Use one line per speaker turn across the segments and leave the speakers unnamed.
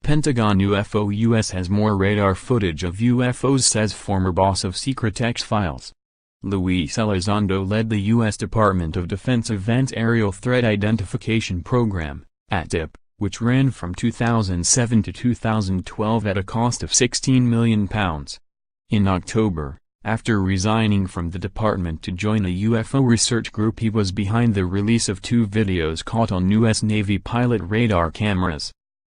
Pentagon UFO US has more radar footage of UFOs, says former boss of Secret X-Files. Luis Elizondo led the U.S. Department of Defense Advanced Aerial Threat Identification Program, AATIP, which ran from 2007 to 2012 at a cost of £16 million. In October, after resigning from the department to join a UFO research group, he was behind the release of 2 videos caught on U.S. Navy pilot radar cameras.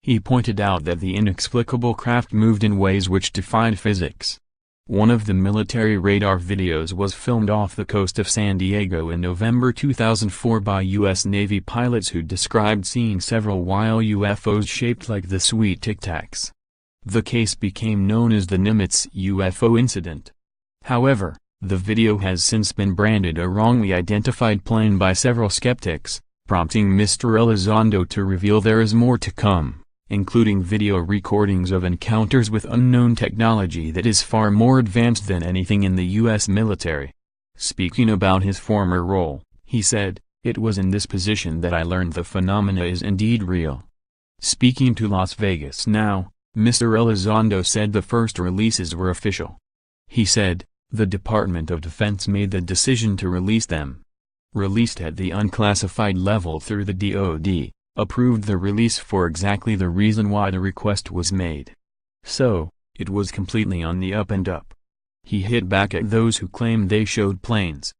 He pointed out that the inexplicable craft moved in ways which defied physics. One of the military radar videos was filmed off the coast of San Diego in November 2004 by U.S. Navy pilots who described seeing several wild UFOs shaped like the sweet Tic-Tacs. The case became known as the Nimitz UFO incident. However, the video has since been branded a wrongly identified plane by several skeptics, prompting Mr. Elizondo to reveal there is more to come, including video recordings of encounters with unknown technology that is far more advanced than anything in the U.S. military. Speaking about his former role, he said, "It was in this position that I learned the phenomena is indeed real." Speaking to Las Vegas Now, Mr. Elizondo said the first releases were official. He said, "The Department of Defense made the decision to release them. Released at the unclassified level through the DoD. Approved the release for exactly the reason why the request was made. So, it was completely on the up and up." He hit back at those who claimed they showed planes.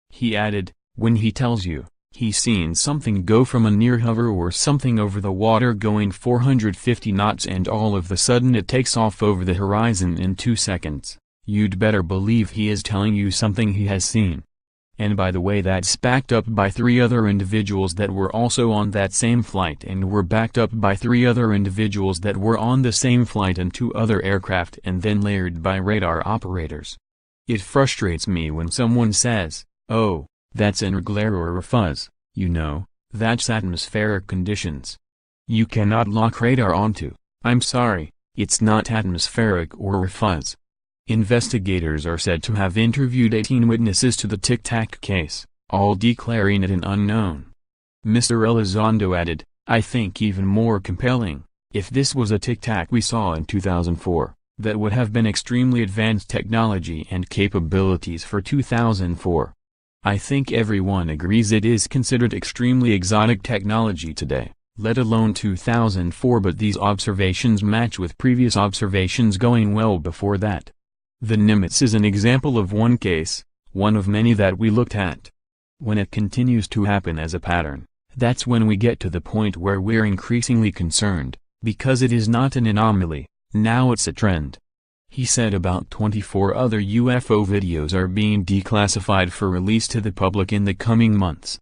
He added, "When he tells you, he's seen something go from a near hover or something over the water going 450 knots and all of a sudden it takes off over the horizon in 2 seconds, you'd better believe he is telling you something he has seen. And by the way, that's backed up by 3 other individuals that were also on that same flight and were backed up by 3 other individuals that were on the same flight and 2 other aircraft and then layered by radar operators. It frustrates me when someone says, 'Oh, that's an glare or a fuzz,' you know, that's atmospheric conditions. You cannot lock radar onto, I'm sorry, it's not atmospheric or a fuzz." Investigators are said to have interviewed 18 witnesses to the Tic-Tac case, all declaring it an unknown. Mr. Elizondo added, "I think even more compelling, if this was a Tic-Tac we saw in 2004, that would have been extremely advanced technology and capabilities for 2004. I think everyone agrees it is considered extremely exotic technology today, let alone 2004, but these observations match with previous observations going well before that. The Nimitz is an example of one case, one of many that we looked at. When it continues to happen as a pattern, that's when we get to the point where we're increasingly concerned, because it is not an anomaly, now it's a trend." He said about 24 other UFO videos are being declassified for release to the public in the coming months.